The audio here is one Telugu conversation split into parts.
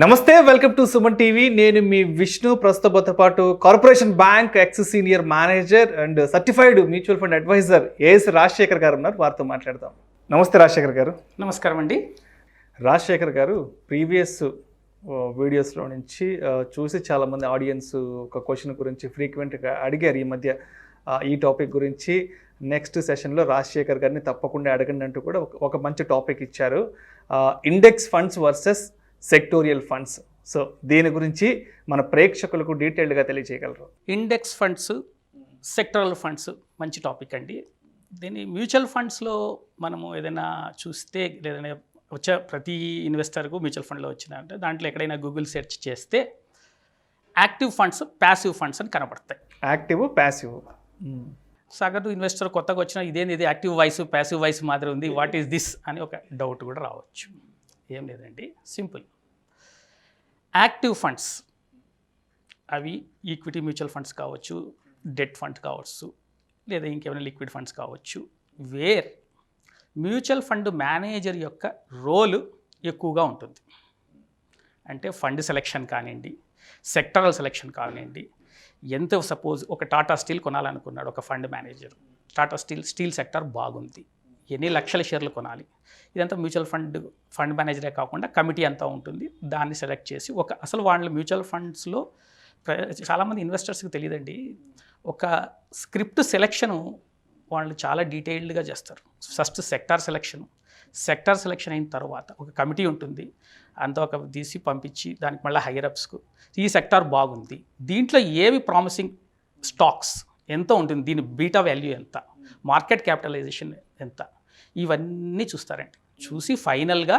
నమస్తే, వెల్కమ్ టు సుమన్ టీవీ. నేను మీ విష్ణు. ప్రస్తుతంతో పాటు corporation bank ex senior manager and certified mutual fund advisor A S Rajasekhar గారు ఉన్నారు. వారితో మాట్లాడదాం. నమస్తే రాజశేఖర్ గారు. నమస్కారం అండి. రాజశేఖర్ గారు, ప్రీవియస్ వీడియోస్లో నుంచి చూసి చాలామంది ఆడియన్స్ ఒక క్వశ్చన్ గురించి ఫ్రీక్వెంట్గా అడిగారు ఈ మధ్య. ఈ టాపిక్ గురించి నెక్స్ట్ సెషన్లో రాజశేఖర్ గారిని తప్పకుండా అడగండి అంటూ కూడా ఒక మంచి టాపిక్ ఇచ్చారు. Index funds versus sectorial funds. So దీని గురించి మన ప్రేక్షకులకు డీటెయిల్డ్గా తెలియజేయగలరు? ఇండెక్స్ ఫండ్స్, సెక్టరల్ ఫండ్స్ మంచి టాపిక్ అండి. దీన్ని మ్యూచువల్ ఫండ్స్లో మనము ఏదైనా చూస్తే, లేదైనా వచ్చే ప్రతి ఇన్వెస్టర్కు మ్యూచువల్ ఫండ్లో వచ్చిందంటే దాంట్లో ఎక్కడైనా గూగుల్ సెర్చ్ చేస్తే యాక్టివ్ ఫండ్స్, ప్యాసివ్ ఫండ్స్ అని కనబడతాయి. Active, passive. సగటు ఇన్వెస్టర్ కొత్తగా వచ్చిన ఇది యాక్టివ్ వాయిస్, ప్యాసివ్ వాయిస్ మాదిరి ఉంది, వాట్ ఈస్ దిస్ అని ఒక డౌట్ కూడా రావచ్చు. ఏం లేదండి, సింపుల్. యాక్టివ్ ఫండ్స్ అవి ఈక్విటీ మ్యూచువల్ ఫండ్స్ కావచ్చు, డెట్ ఫండ్ కావచ్చు, లేదా ఇంకేమైనా లిక్విడ్ ఫండ్స్ కావచ్చు, వేర్ మ్యూచువల్ ఫండ్ మేనేజర్ యొక్క రోలు ఎక్కువగా ఉంటుంది. అంటే ఫండ్ సెలెక్షన్ కానివ్వండి, సెక్టరల్ సెలెక్షన్ కానివ్వండి. ఎంత సపోజ్ ఒక టాటా స్టీల్ కొనాలనుకున్నాడు ఒక fund manager. Tata steel sector బాగుంది, ఎన్ని లక్షల షేర్లు కొనాలి. ఇదంతా మ్యూచువల్ ఫండ్ మేనేజరే కాకుండా కమిటీ అంతా ఉంటుంది. దాన్ని సెలెక్ట్ చేసి అసలు వాళ్ళు మ్యూచువల్ ఫండ్స్లో చాలామంది ఇన్వెస్టర్స్కి తెలియదండి, ఒక స్క్రిప్ట్ సెలెక్షను వాళ్ళు చాలా డీటెయిల్డ్గా చేస్తారు. ఫస్ట్ సెక్టార్ సెలెక్షన్ అయిన తర్వాత ఒక కమిటీ ఉంటుంది, అంతా ఒక తీసి పంపించి దానికి మళ్ళీ హైయరప్స్కు ఈ సెక్టార్ బాగుంది, దీంట్లో ఏవి ప్రామిసింగ్ స్టాక్స్ ఎంత ఉంటుంది, దీని బీటా వాల్యూ ఎంత, మార్కెట్ క్యాపిటలైజేషన్ ఎంత, ఇవన్నీ చూస్తారండి. చూసి ఫైనల్గా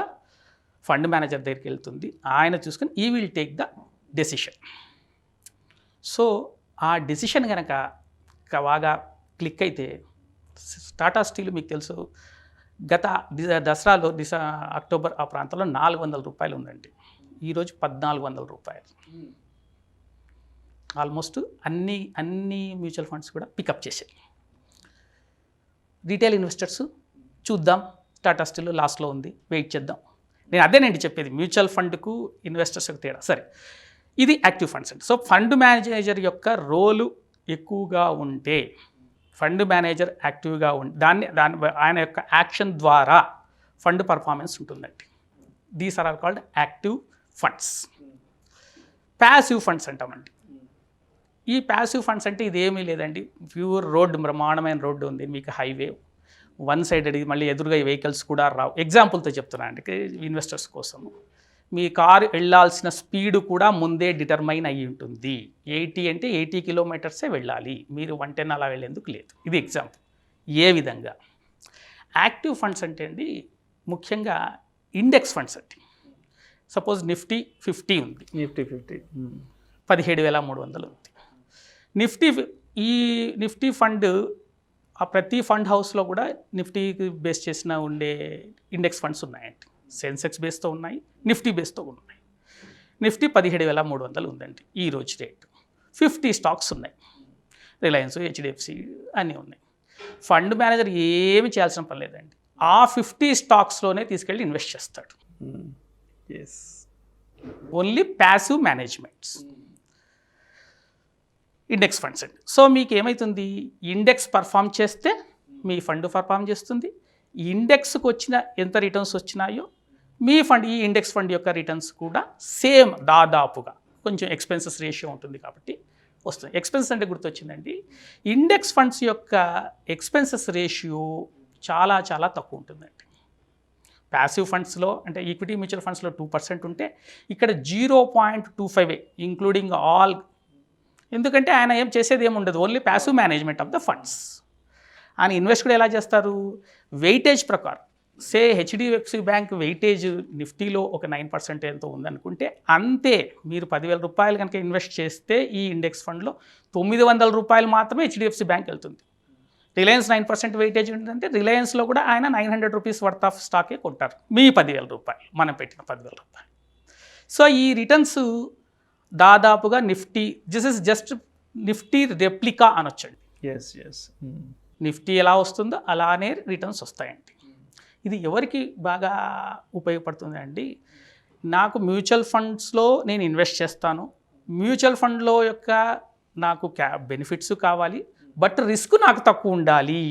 ఫండ్ మేనేజర్ దగ్గరికి వెళ్తుంది. ఆయన చూసుకొని ఈ will take the decision. So ఆ డెసిషన్ కనుక బాగా క్లిక్ అయితే, టాటా స్టీల్ మీకు తెలుసు గత దసరాలో అక్టోబర్ ఆ ప్రాంతంలో 400 రూపాయలు ఉందండి. ఈరోజు 1400 రూపాయలు. ఆల్మోస్ట్ అన్ని మ్యూచువల్ ఫండ్స్ కూడా పికప్ చేశాయి. రీటైల్ ఇన్వెస్టర్స్ చూద్దాం, టాటా స్టీల్ లాస్ట్లో ఉంది, వెయిట్ చేద్దాం. నేను అదేనండి చెప్పేది, మ్యూచువల్ ఫండ్కు ఇన్వెస్టర్స్కి తేడా. సరే, ఇది యాక్టివ్ ఫండ్స్ అండి. సో ఫండ్ మేనేజర్ యొక్క రోలు ఎక్కువగా ఉంటే, ఫండ్ మేనేజర్ యాక్టివ్గా దాన్ని ఆయన యొక్క యాక్షన్ ద్వారా ఫండ్ పర్ఫార్మెన్స్ ఉంటుందండి. These are called active funds. Passive funds అంటామండి. ఈ ప్యాసివ్ ఫండ్స్ అంటే ఇదేమీ లేదండి, ప్యూర్ రోడ్డు, బ్రహ్మాండమైన రోడ్డు ఉంది మీకు, హైవే వన్ సైడెడ్, మళ్ళీ ఎదురుగా వెహికల్స్ కూడా రావు. ఎగ్జాంపుల్తో చెప్తున్నాను అండి ఇన్వెస్టర్స్ కోసము. మీ కారు వెళ్ళాల్సిన స్పీడ్ కూడా ముందే డిటర్మైన్ అయ్యి ఉంటుంది. 80 అంటే 80 కిలోమీటర్సే వెళ్ళాలి, మీరు 110 అలా వెళ్ళేందుకు లేదు. ఇది ఎగ్జాంపుల్. ఏ విధంగా యాక్టివ్ ఫండ్స్ అంటే అండి, ముఖ్యంగా ఇండెక్స్ ఫండ్స్ అండి. సపోజ్ నిఫ్టీ 50 ఉంది, నిఫ్టీ 50 17,300 ఉంది. ఈ నిఫ్టీ ఫండ్ ప్రతి ఫండ్ హౌస్లో కూడా నిఫ్టీకి బేస్ చేసిన ఉండే ఇండెక్స్ ఫండ్స్ ఉన్నాయండి. సెన్సెక్స్ బేస్తో ఉన్నాయి, నిఫ్టీ బేస్తో ఉన్నాయి. నిఫ్టీ 17,300 ఉందండి ఈరోజు రేటు. 50 స్టాక్స్ ఉన్నాయి, రిలయన్స్, హెచ్డిఎఫ్సి అన్నీ ఉన్నాయి. ఫండ్ మేనేజర్ ఏమి చేయాల్సిన పని లేదండి, ఆ 50 స్టాక్స్లోనే తీసుకెళ్ళి ఇన్వెస్ట్ చేస్తాడు. Only passive managements index funds అండి. సో మీకు ఏమవుతుంది, ఇండెక్స్ పర్ఫామ్ చేస్తే మీ ఫండ్ పర్ఫామ్ చేస్తుంది. ఇండెక్స్కి వచ్చిన ఎంత రిటర్న్స్ వచ్చినాయో మీ ఫండ్, ఈ ఇండెక్స్ ఫండ్ యొక్క రిటర్న్స్ కూడా సేమ్ దాదాపుగా, కొంచెం ఎక్స్పెన్సెస్ రేషియో ఉంటుంది కాబట్టి వస్తుంది. ఎక్స్పెన్సెస్ అంటే గుర్తొచ్చిందండి, ఇండెక్స్ ఫండ్స్ యొక్క ఎక్స్పెన్సెస్ రేషియో చాలా చాలా తక్కువ ఉంటుందండి. ప్యాసివ్ ఫండ్స్లో అంటే ఈక్విటీ మ్యూచువల్ ఫండ్స్లో 2% ఉంటే ఇక్కడ 0.25 ఇంక్లూడింగ్ ఆల్. ఎందుకంటే ఆయన ఏం చేసేది ఏముండదు, only passive management of the funds. ఆయన ఇన్వెస్ట్ కూడా ఎలా చేస్తారు, వెయిటేజ్ ప్రకారం. సే హెచ్డిఎఫ్సి బ్యాంక్ వెయిటేజ్ నిఫ్టీలో ఒక 9% ఎంతో ఉందనుకుంటే, అంతే మీరు 10,000 రూపాయలు కనుక ఇన్వెస్ట్ చేస్తే ఈ ఇండెక్స్ ఫండ్లో 900 రూపాయలు మాత్రమే హెచ్డిఎఫ్సి బ్యాంక్ వెళ్తుంది. రిలయన్స్ 9% వెయిటేజ్ ఉంటుందంటే రిలయన్స్లో కూడా ఆయన 900 రూపీస్ వర్త్ ఆఫ్ స్టాకే కొంటారు, మీ 10,000 రూపాయలు, మనం పెట్టిన 10,000 రూపాయలు. సో ఈ రిటర్న్స్ దాదాపుగా this is just Nifty replica అనొచ్చండి. నిఫ్టీ ఎలా వస్తుందో అలానే రిటర్న్స్ వస్తాయండి. ఇది ఎవరికి బాగా ఉపయోగపడుతుంది అండి, నాకు మ్యూచువల్ ఫండ్స్లో నేను ఇన్వెస్ట్ చేస్తాను, మ్యూచువల్ ఫండ్లో యొక్క నాకు బెనిఫిట్స్ కావాలి, బట్ రిస్క్ నాకు తక్కువ ఉండాలి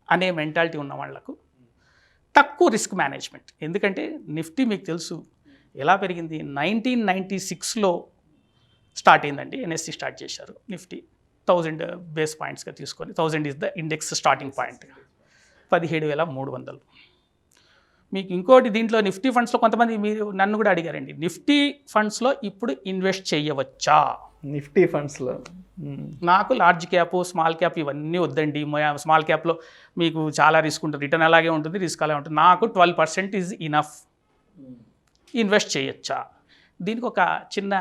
అనే మెంటాలిటీ ఉన్న వాళ్ళకు తక్కువ రిస్క్ మేనేజ్మెంట్. ఎందుకంటే నిఫ్టీ మీకు తెలుసు ఎలా పెరిగింది. 1996లో స్టార్ట్ అయిందండి, ఎన్ఎస్సి స్టార్ట్ చేశారు. నిఫ్టీ 1000 బేస్ పాయింట్స్గా తీసుకొని, 1000 is the index starting point, 17,300. మీకు ఇంకోటి దీంట్లో నిఫ్టీ ఫండ్స్లో కొంతమంది మీరు నన్ను కూడా అడిగారండి, నిఫ్టీ ఫండ్స్లో ఇప్పుడు ఇన్వెస్ట్ చేయవచ్చా? నిఫ్టీ ఫండ్స్లో నాకు లార్జ్ క్యాప్, స్మాల్ క్యాప్ ఇవన్నీ వద్దండి. స్మాల్ క్యాప్లో మీకు చాలా రిస్క్ ఉంటుంది, రిటర్న్ అలాగే ఉంటుంది, రిస్క్ అలాగే ఉంటుంది. నాకు 12% ఈజ్ ఇనఫ్, ఇన్వెస్ట్ చేయొచ్చా? దీనికి ఒక చిన్న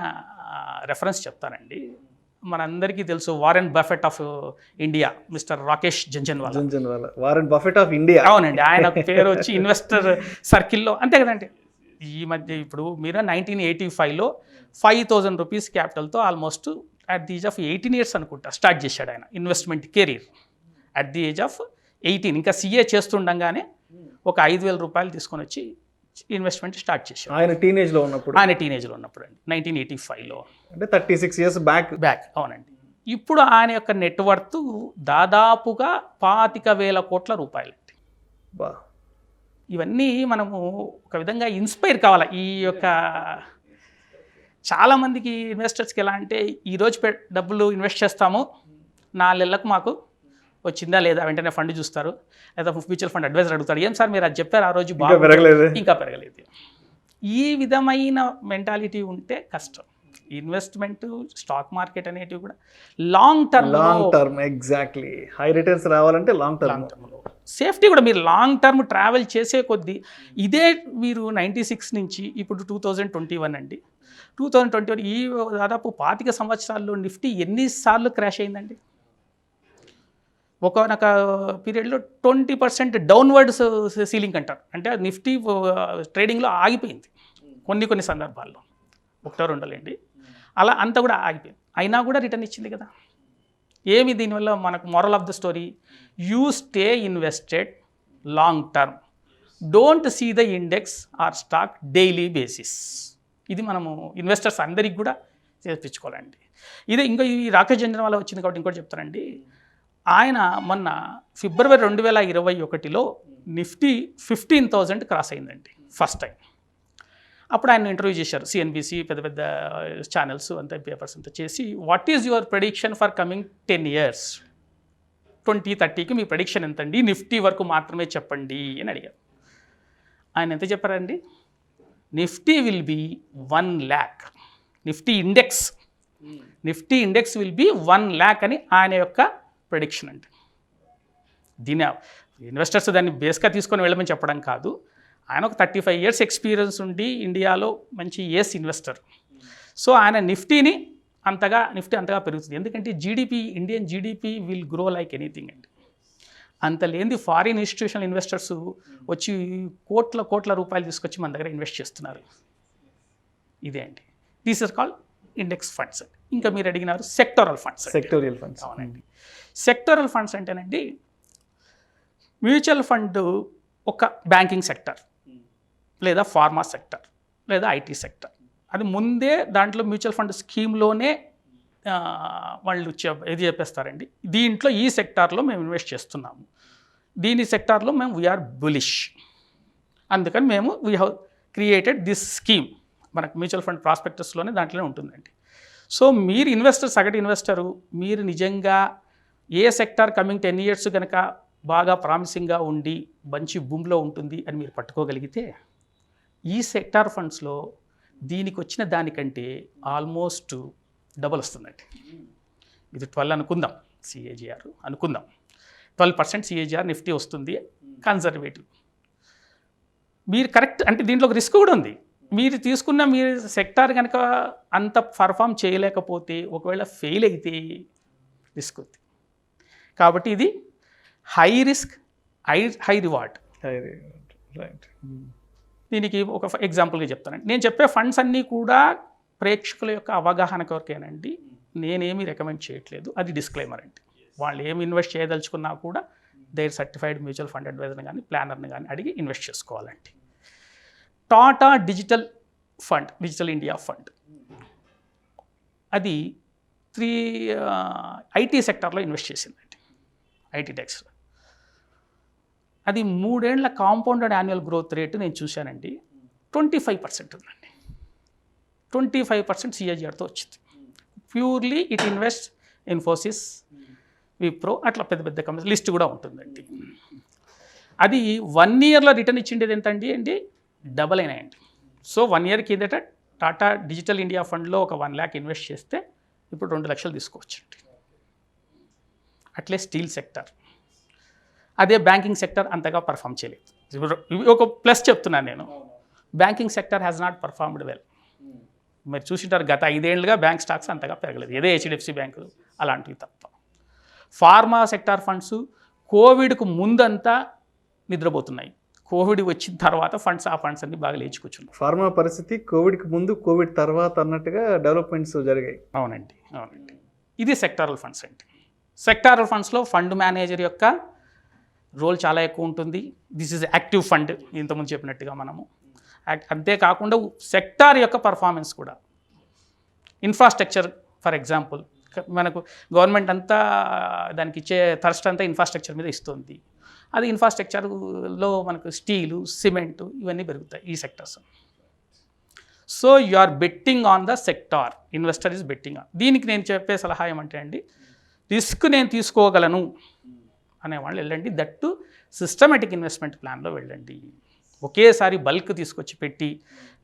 రెఫరెన్స్ చెప్తానండి. మనందరికీ తెలుసు Warren Buffett of India, mister Rakesh Jhunjhunwala. Warren Buffett of India. అవునండి, ఆయన పేరు వచ్చి ఇన్వెస్టర్ సర్కిల్లో అంతే కదండి. ఈ మధ్య ఇప్పుడు మీరు 1985లో 5,000 రూపీస్ క్యాపిటల్తో almost at the age of 18 years అనుకుంటా స్టార్ట్ చేశాడు ఆయన investment career. At the age of 18, ఇంకా CA చేస్తుండగానే ఒక 5,000 రూపాయలు తీసుకొని వచ్చి ఇన్వెస్ట్మెంట్ స్టార్ట్ చేశాడు. ఆయన టీనేజ్లో ఉన్నప్పుడు అండి, 1985లో, అంటే 36 years బ్యాక్. అవునండి. ఇప్పుడు ఆయన యొక్క నెట్వర్త్ దాదాపుగా 25,000 కోట్ల రూపాయలు. బా, ఇవన్నీ మనము ఒక విధంగా ఇన్స్పైర్ కావాలి. ఈ యొక్క చాలామందికి ఇన్వెస్టర్స్కి ఎలా అంటే, ఈరోజు డబ్బులు ఇన్వెస్ట్ చేస్తాము, 4 నెలలకు మాకు వచ్చిందా లేదా వెంటనే ఫండ్ చూస్తారు, లేదా మ్యూచువల్ ఫండ్ అడ్వైజర్ అడుగుతారు, ఏం సార్ మీరు అది చెప్పారు ఆ రోజు బాగా ఇంకా పెరగలేదు. ఈ విధమైన మెంటాలిటీ ఉంటే కష్టం. ఇన్వెస్ట్మెంట్, స్టాక్ మార్కెట్ అనేటివి కూడా long term exactly. High returns రావాలంటే లాంగ్ టర్మ్లో సేఫ్టీ కూడా. మీరు లాంగ్ టర్మ్ ట్రావెల్ చేసే కొద్దీ ఇదే మీరు 96 నుంచి ఇప్పుడు 2021 అండి, 2021 ఈ దాదాపు 25 సంవత్సరాల్లో నిఫ్టీ ఎన్నిసార్లు క్రాష్ అయిందండి? ఒకనొక పీరియడ్లో 20% డౌన్వర్డ్ సీలింగ్ అంటారు, అంటే నిఫ్టీ ట్రేడింగ్లో ఆగిపోయింది కొన్ని సందర్భాల్లో, 1-2 లేండి, అలా అంతా కూడా ఆగిపోయింది. అయినా కూడా రిటర్న్ ఇచ్చింది కదా. ఏమి దీనివల్ల మనకు moral of the story, you stay invested long term, don't see the index or stock daily basis. ఇది మనము ఇన్వెస్టర్స్ అందరికి కూడా చేర్పించుకోవాలండి. ఇదే ఇంకా ఈ రాకేష్ జంజన్వాలా వచ్చింది కాబట్టి ఇంకోటి చెప్తానండి. ఆయన మొన్న ఫిబ్రవరి 2021లో నిఫ్టీ 15,000 క్రాస్ అయిందండి ఫస్ట్ టైం. అప్పుడు ఆయన ఇంటర్వ్యూ చేశారు, CNBC పెద్ద పెద్ద ఛానల్స్ అంతా, పేపర్స్ అంతా చేసి, what is your prediction for coming 10 years, 2030కి మీ ప్రెడిక్షన్ ఎంతండి, నిఫ్టీ వరకు మాత్రమే చెప్పండి అని అడిగారు. ఆయన ఎంత చెప్పారండి, Nifty will be 1 lakh, Nifty index will be 1 lakh అని ఆయన యొక్క ప్రెడిక్షన్ అండి. దీని ఇన్వెస్టర్స్ దాన్ని బేస్గా తీసుకొని వెళ్ళమని చెప్పడం కాదు. ఆయన ఒక 35 years ఎక్స్పీరియన్స్ ఉండి ఇండియాలో మంచి ఏస్ ఇన్వెస్టర్. సో ఆయన నిఫ్టీ అంతగా పెరుగుతుంది. ఎందుకంటే Indian GDP will grow like anything అండి. అంత లేనిది ఫారిన్ ఇన్స్టిట్యూషనల్ ఇన్వెస్టర్స్ వచ్చి కోట్ల రూపాయలు తీసుకొచ్చి మన దగ్గర ఇన్వెస్ట్ చేస్తున్నారు. ఇదే అండి, these are called index funds. ఇంకా మీరు అడిగినారు సెక్టోరల్ ఫండ్స్. అవునండి, సెక్టోరల్ ఫండ్స్ అంటేనండి, మ్యూచువల్ ఫండ్ ఒక బ్యాంకింగ్ సెక్టర్, లేదా ఫార్మా సెక్టర్, లేదా IT సెక్టర్, అది ముందే దాంట్లో మ్యూచువల్ ఫండ్ స్కీమ్లోనే వాళ్ళు ఇది చెప్పేస్తారండి, దీంట్లో ఈ సెక్టార్లో మేము ఇన్వెస్ట్ చేస్తున్నాము, దీని సెక్టార్లో మేము వీఆర్ బులిష్, అందుకని మేము we have created this scheme. మనకు మ్యూచువల్ ఫండ్ ప్రాస్పెక్టస్లోనే దాంట్లోనే ఉంటుందండి. సో మీరు సగటు ఇన్వెస్టరు, మీరు నిజంగా ఏ సెక్టార్ కమింగ్ 10 years కనుక బాగా ప్రామిసింగ్గా ఉండి మంచి బూమ్లో ఉంటుంది అని మీరు పట్టుకోగలిగితే, ఈ సెక్టార్ ఫండ్స్లో దీనికి వచ్చిన దానికంటే ఆల్మోస్ట్ డబల్ వస్తుందండి. ఇది 12 అనుకుందాం, CAGR అనుకుందాం, 12% CAGR నిఫ్టీ వస్తుంది కన్జర్వేటివ్. మీరు కరెక్ట్ అంటే దీంట్లో ఒక రిస్క్ కూడా ఉంది. మీరు తీసుకున్న మీరు సెక్టార్ కనుక అంత పర్ఫామ్ చేయలేకపోతే, ఒకవేళ ఫెయిల్ అయితే రిస్క్ ఉంది. కాబట్టి ఇది high risk high reward. Right. దీనికి ఒక ఎగ్జాంపుల్గా చెప్తానండి. నేను చెప్పే ఫండ్స్ అన్నీ కూడా ప్రేక్షకుల యొక్క అవగాహన కొరకేనండి, నేనేమి రికమెండ్ చేయట్లేదు, అది డిస్క్లైమర్ అండి. వాళ్ళు ఏమి ఇన్వెస్ట్ చేయదలుచుకున్నా కూడా దేర్ సర్టిఫైడ్ మ్యూచువల్ ఫండ్ అడ్వైజర్ని కానీ ప్లానర్ని కానీ అడిగి ఇన్వెస్ట్ చేసుకోవాలండి. Tata digital fund, digital India fund, అది ఐటీ సెక్టార్లో ఇన్వెస్ట్ చేసిందండి, ఐటీ టెక్స్లో. అది 3 ఏళ్ల కాంపౌండెడ్ యాన్యువల్ గ్రోత్ రేటు నేను చూశానండి, 25% ఉందండి. 25% సిఏజిఆర్తో వచ్చింది. Purely it invest Infosys, Wipro, అట్లా పెద్ద పెద్ద కంపెనీస్ లిస్ట్ కూడా ఉంటుందండి. అది 1 ఇయర్లో రిటర్న్ ఇచ్చిండేది ఎంతండి డబల్ అయినాయండి. సో 1 ఇయర్ కిందట టాటా డిజిటల్ ఇండియా ఫండ్లో ఒక 1 lakh ఇన్వెస్ట్ చేస్తే ఇప్పుడు 2 లక్షలు తీసుకోవచ్చండి. అట్లే స్టీల్ సెక్టర్, అదే బ్యాంకింగ్ సెక్టర్ అంతగా పర్ఫామ్ చేయలేదు. ఇవి ఒక ప్లస్ చెప్తున్నాను నేను, banking sector has not performed well. మీరు చూసింటారు గత 5 ఏళ్ళుగా బ్యాంక్ స్టాక్స్ అంతగా పెరగలేదు, ఏదో హెచ్డిఎఫ్సి బ్యాంకు అలాంటివి తప్ప. ఫార్మా సెక్టార్ ఫండ్స్ కోవిడ్కు ముందంతా నిద్రపోతున్నాయి, కోవిడ్ వచ్చిన తర్వాత ఆ ఫండ్స్ అన్ని బాగా లేచి కూర్చున్నాయి. ఫార్మా పరిస్థితి కోవిడ్కి ముందు కోవిడ్ తర్వాత అన్నట్టుగా డెవలప్మెంట్స్ జరిగాయి. అవునండి. ఇది సెక్టారల్ ఫండ్స్ అండి. సెక్టారల్ ఫండ్స్లో ఫండ్ మేనేజర్ యొక్క రోల్ చాలా ఎక్కువ ఉంటుంది. దిస్ ఈజ్ యాక్టివ్ ఫండ్, ఇంతకుముందు చెప్పినట్టుగా మనము. అంతేకాకుండా సెక్టార్ యొక్క పర్ఫార్మెన్స్ కూడా, ఇన్ఫ్రాస్ట్రక్చర్ ఫర్ ఎగ్జాంపుల్, మనకు గవర్నమెంట్ అంతా దానికి ఇచ్చే థర్స్ట్ అంతా ఇన్ఫ్రాస్ట్రక్చర్ మీద ఇస్తుంది. అది ఇన్ఫ్రాస్ట్రక్చర్లో మనకు స్టీలు, సిమెంటు ఇవన్నీ పెరుగుతాయి ఈ sectors. So you are betting on the sector, investor is betting on. దీనికి నేను చెప్పే సలహా ఏమంటే అండి, రిస్క్ నేను తీసుకోగలను అనేవాళ్ళు వెళ్ళండి. దట్టు సిస్టమేటిక్ ఇన్వెస్ట్మెంట్ ప్లాన్లో వెళ్ళండి. ఒకేసారి బల్క్ తీసుకొచ్చి పెట్టి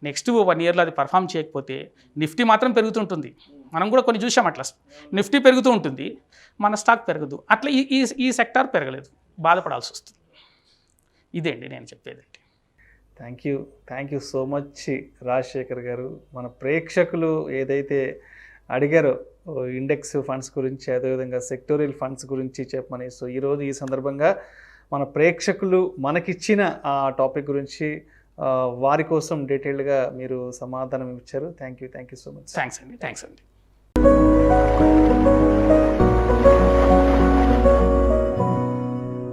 నెక్స్ట్ 1 ఇయర్లో అది పర్ఫామ్ చేయకపోతే, నిఫ్టీ మాత్రం పెరుగుతుంటుంది, మనం కూడా కొన్ని చూసాం అట్లా, నిఫ్టీ పెరుగుతూ ఉంటుంది, మన స్టాక్ పెరగదు. అట్లా ఈ సెక్టార్ పెరగలేదు, బాధపడాల్సి వస్తుంది. ఇదే అండి నేను చెప్పేదండి. Thank you so much Rajasekhar garu. మన ప్రేక్షకులు ఏదైతే అడిగారో ఇండెక్స్ ఫండ్స్ గురించి, అదేవిధంగా సెక్టోరియల్ ఫండ్స్ గురించి చెప్పమని, సో ఈరోజు ఈ సందర్భంగా మన ప్రేక్షకులు మనకిచ్చిన ఆ టాపిక్ గురించి వారి కోసం డీటెయిల్డ్గా మీరు సమాధానం ఇచ్చారు. Thank you so much. Thanks అండి.